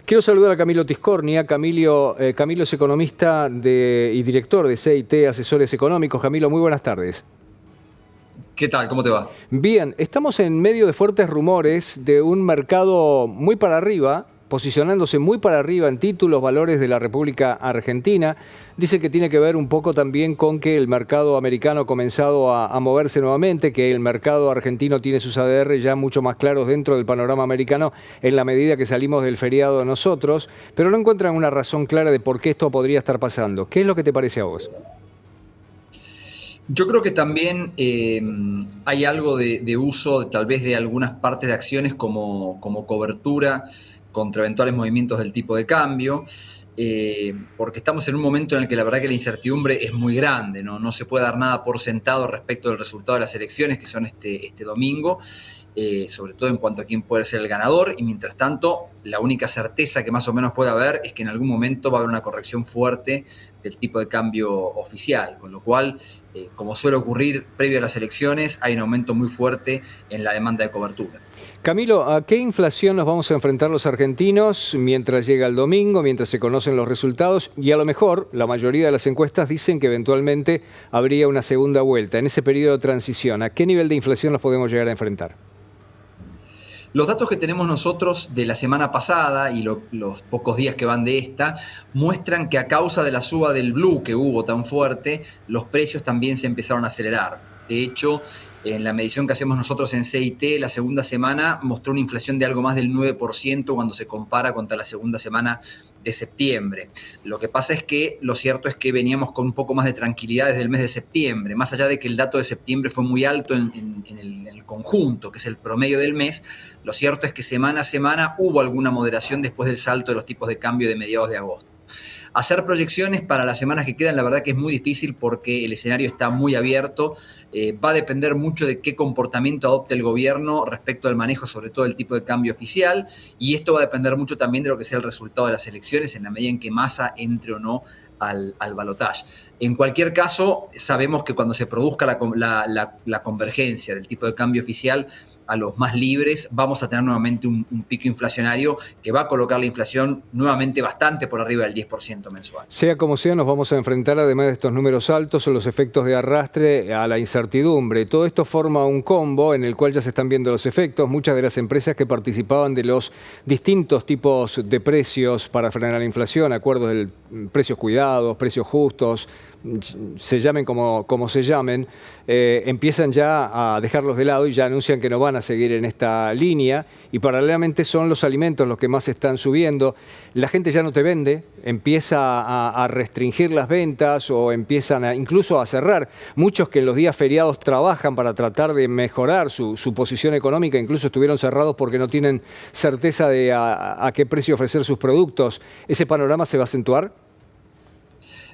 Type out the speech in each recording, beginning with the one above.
Quiero saludar a Camilo Tiscornia. Camilo es economista y director de CIT Asesores Económicos. Camilo, muy buenas tardes. ¿Qué tal? ¿Cómo te va? Bien, estamos en medio de fuertes rumores de un mercado muy para arriba, posicionándose muy para arriba en títulos, valores de la República Argentina. Dice que tiene que ver un poco también con que el mercado americano ha comenzado a moverse nuevamente, que el mercado argentino tiene sus ADR ya mucho más claros dentro del panorama americano en la medida que salimos del feriado nosotros, pero no encuentran una razón clara de por qué esto podría estar pasando. ¿Qué es lo que te parece a vos? Yo creo que también hay algo de uso tal vez de algunas partes de acciones como cobertura contra eventuales movimientos del tipo de cambio, porque estamos en un momento en el que la verdad que la incertidumbre es muy grande, ¿no? No se puede dar nada por sentado respecto del resultado de las elecciones que son este domingo, sobre todo en cuanto a quién puede ser el ganador, y mientras tanto la única certeza que más o menos puede haber es que en algún momento va a haber una corrección fuerte del tipo de cambio oficial, con lo cual, como suele ocurrir previo a las elecciones, hay un aumento muy fuerte en la demanda de cobertura. Camilo, ¿a qué inflación nos vamos a enfrentar los argentinos mientras llega el domingo, mientras se conocen los resultados? Y a lo mejor la mayoría de las encuestas dicen que eventualmente habría una segunda vuelta. En ese periodo de transición, ¿a qué nivel de inflación nos podemos llegar a enfrentar? Los datos que tenemos nosotros de la semana pasada y los pocos días que van de esta muestran que a causa de la suba del blue que hubo tan fuerte, los precios también se empezaron a acelerar. De hecho, en la medición que hacemos nosotros en CIT, la segunda semana mostró una inflación de algo más del 9% cuando se compara contra la segunda semana de septiembre. Lo que pasa es que lo cierto es que veníamos con un poco más de tranquilidad desde el mes de septiembre, más allá de que el dato de septiembre fue muy alto en el conjunto, que es el promedio del mes. Lo cierto es que semana a semana hubo alguna moderación después del salto de los tipos de cambio de mediados de agosto. Hacer proyecciones para las semanas que quedan, la verdad que es muy difícil porque el escenario está muy abierto. Va a depender mucho de qué comportamiento adopte el gobierno respecto al manejo, sobre todo del tipo de cambio oficial, y esto va a depender mucho también de lo que sea el resultado de las elecciones en la medida en que Massa entre o no al balotaje. En cualquier caso, sabemos que cuando se produzca la convergencia del tipo de cambio oficial a los más libres, vamos a tener nuevamente un pico inflacionario que va a colocar la inflación nuevamente bastante por arriba del 10% mensual. Sea como sea, nos vamos a enfrentar, además de estos números altos, o los efectos de arrastre a la incertidumbre. Todo esto forma un combo en el cual ya se están viendo los efectos. Muchas de las empresas que participaban de los distintos tipos de precios para frenar la inflación, acuerdos de precios cuidados, precios justos, se llamen como se llamen, empiezan ya a dejarlos de lado y ya anuncian que no van a seguir en esta línea, y paralelamente son los alimentos los que más están subiendo. La gente ya no te vende, empieza a restringir las ventas o empiezan incluso a cerrar. Muchos que en los días feriados trabajan para tratar de mejorar su posición económica, incluso estuvieron cerrados porque no tienen certeza de a qué precio ofrecer sus productos. ¿Ese panorama se va a acentuar?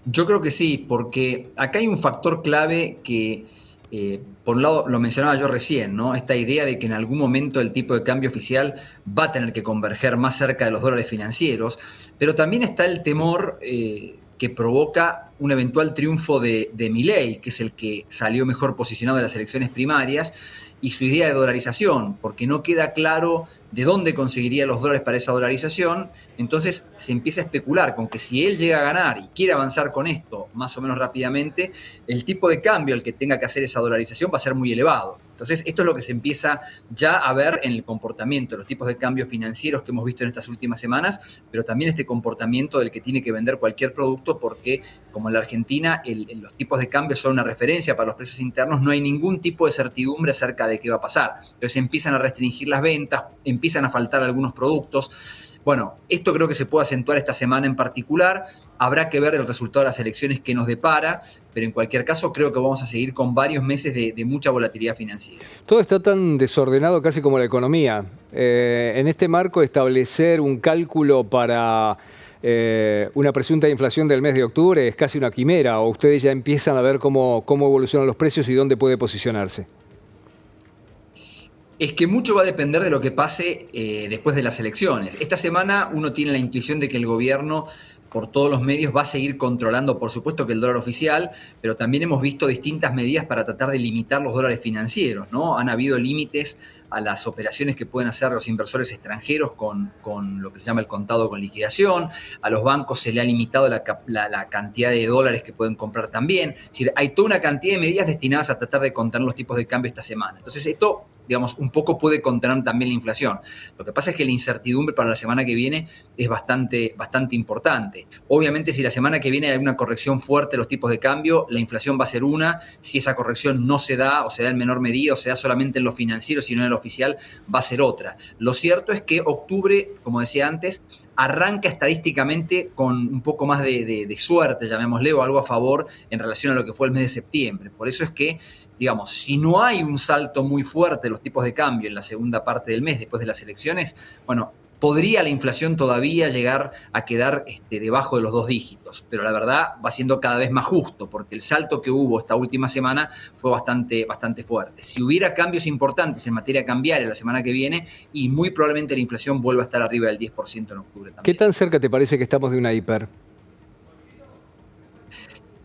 Yo creo que sí, porque acá hay un factor clave que, por un lado, lo mencionaba yo recién, ¿no? Esta idea de que en algún momento el tipo de cambio oficial va a tener que converger más cerca de los dólares financieros, pero también está el temor que provoca un eventual triunfo de Milei, que es el que salió mejor posicionado de las elecciones primarias, y su idea de dolarización, porque no queda claro de dónde conseguiría los dólares para esa dolarización. Entonces se empieza a especular con que si él llega a ganar y quiere avanzar con esto más o menos rápidamente, el tipo de cambio al que tenga que hacer esa dolarización va a ser muy elevado. Entonces esto es lo que se empieza ya a ver en el comportamiento, los tipos de cambio financieros que hemos visto en estas últimas semanas, pero también este comportamiento del que tiene que vender cualquier producto, porque como en la Argentina los tipos de cambio son una referencia para los precios internos, no hay ningún tipo de certidumbre acerca de qué va a pasar. Entonces empiezan a restringir las ventas, empiezan a faltar algunos productos. Bueno, esto creo que se puede acentuar esta semana en particular. Habrá que ver el resultado de las elecciones que nos depara, pero en cualquier caso creo que vamos a seguir con varios meses de mucha volatilidad financiera. Todo está tan desordenado casi como la economía. En este marco, establecer un cálculo para una presunta inflación del mes de octubre es casi una quimera, o ustedes ya empiezan a ver cómo evolucionan los precios y dónde puede posicionarse. Es que mucho va a depender de lo que pase después de las elecciones. Esta semana uno tiene la intuición de que el gobierno por todos los medios, va a seguir controlando, por supuesto, que el dólar oficial, pero también hemos visto distintas medidas para tratar de limitar los dólares financieros, ¿no? Han habido límites a las operaciones que pueden hacer los inversores extranjeros con lo que se llama el contado con liquidación. A los bancos se le ha limitado la cantidad de dólares que pueden comprar también. Es decir, hay toda una cantidad de medidas destinadas a tratar de contener los tipos de cambio esta semana. Entonces, esto, digamos, un poco puede contener también la inflación. Lo que pasa es que la incertidumbre para la semana que viene es bastante importante. Obviamente, si la semana que viene hay una corrección fuerte de los tipos de cambio, la inflación va a ser una. Si esa corrección no se da, o se da en menor medida, o se da solamente en lo financiero, sino en lo oficial, va a ser otra. Lo cierto es que octubre, como decía antes, arranca estadísticamente con un poco más de suerte, llamémosle, o algo a favor en relación a lo que fue el mes de septiembre. Por eso es que, digamos, si no hay un salto muy fuerte de los tipos de cambio en la segunda parte del mes, después de las elecciones, bueno, podría la inflación todavía llegar a quedar debajo de los 2 dígitos, pero la verdad va siendo cada vez más justo, porque el salto que hubo esta última semana fue bastante fuerte. Si hubiera cambios importantes en materia cambiaria la semana que viene, y muy probablemente la inflación vuelva a estar arriba del 10% en octubre también. ¿Qué tan cerca te parece que estamos de una hiper?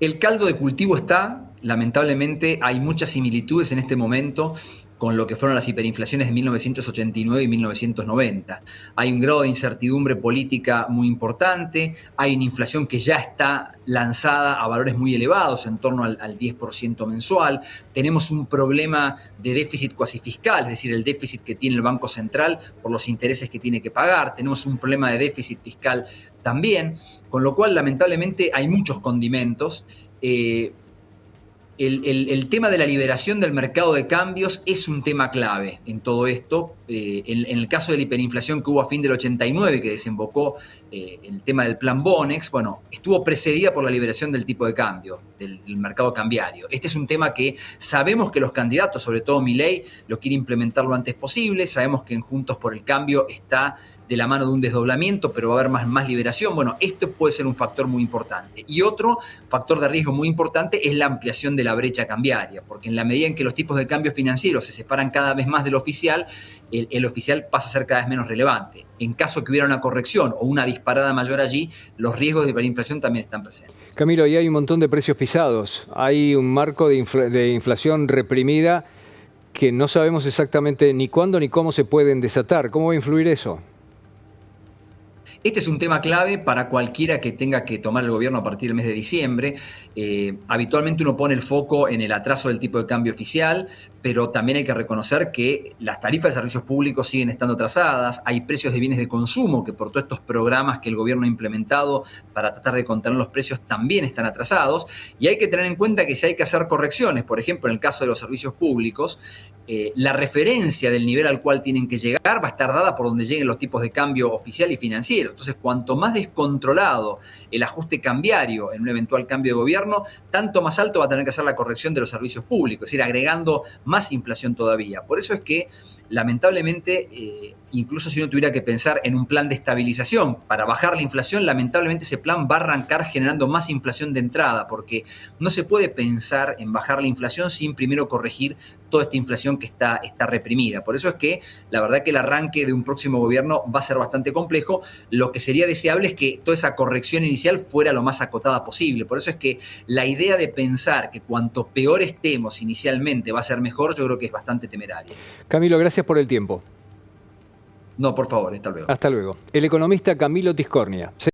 El caldo de cultivo está, lamentablemente hay muchas similitudes en este momento con lo que fueron las hiperinflaciones de 1989 y 1990. Hay un grado de incertidumbre política muy importante, hay una inflación que ya está lanzada a valores muy elevados, en torno al 10% mensual. Tenemos un problema de déficit cuasi fiscal, es decir, el déficit que tiene el Banco Central por los intereses que tiene que pagar. Tenemos un problema de déficit fiscal también, con lo cual lamentablemente hay muchos condimentos. El tema de la liberación del mercado de cambios es un tema clave en todo esto. En el caso de la hiperinflación que hubo a fin del 89, que desembocó el tema del plan Bonex, bueno, estuvo precedida por la liberación del tipo de cambio, del mercado cambiario. Este es un tema que sabemos que los candidatos, sobre todo Milei, lo quiere implementar lo antes posible. Sabemos que en Juntos por el Cambio está de la mano de un desdoblamiento, pero va a haber más liberación. Bueno, esto puede ser un factor muy importante. Y otro factor de riesgo muy importante es la ampliación de la brecha cambiaria, porque en la medida en que los tipos de cambio financieros se separan cada vez más del oficial, el oficial pasa a ser cada vez menos relevante. En caso que hubiera una corrección o una disparada mayor allí, los riesgos de hiperinflación también están presentes. Camilo, ahí hay un montón de precios pisados. Hay un marco de inflación reprimida que no sabemos exactamente ni cuándo ni cómo se pueden desatar. ¿Cómo va a influir eso? Este es un tema clave para cualquiera que tenga que tomar el gobierno a partir del mes de diciembre. Habitualmente uno pone el foco en el atraso del tipo de cambio oficial, pero también hay que reconocer que las tarifas de servicios públicos siguen estando atrasadas, hay precios de bienes de consumo que por todos estos programas que el gobierno ha implementado para tratar de contener los precios también están atrasados, y hay que tener en cuenta que si hay que hacer correcciones, por ejemplo en el caso de los servicios públicos, la referencia del nivel al cual tienen que llegar va a estar dada por donde lleguen los tipos de cambio oficial y financiero. Entonces, cuanto más descontrolado el ajuste cambiario en un eventual cambio de gobierno, tanto más alto va a tener que hacer la corrección de los servicios públicos, es decir, agregando más inflación todavía. Por eso es que, lamentablemente, incluso si uno tuviera que pensar en un plan de estabilización para bajar la inflación, lamentablemente ese plan va a arrancar generando más inflación de entrada, porque no se puede pensar en bajar la inflación sin primero corregir toda esta inflación que está reprimida. Por eso es que la verdad que el arranque de un próximo gobierno va a ser bastante complejo. Lo que sería deseable es que toda esa corrección inicial fuera lo más acotada posible. Por eso es que la idea de pensar que cuanto peor estemos inicialmente va a ser mejor, yo creo que es bastante temeraria. Camilo, gracias por el tiempo. No, por favor, hasta luego. Hasta luego. El economista Camilo Tiscornia.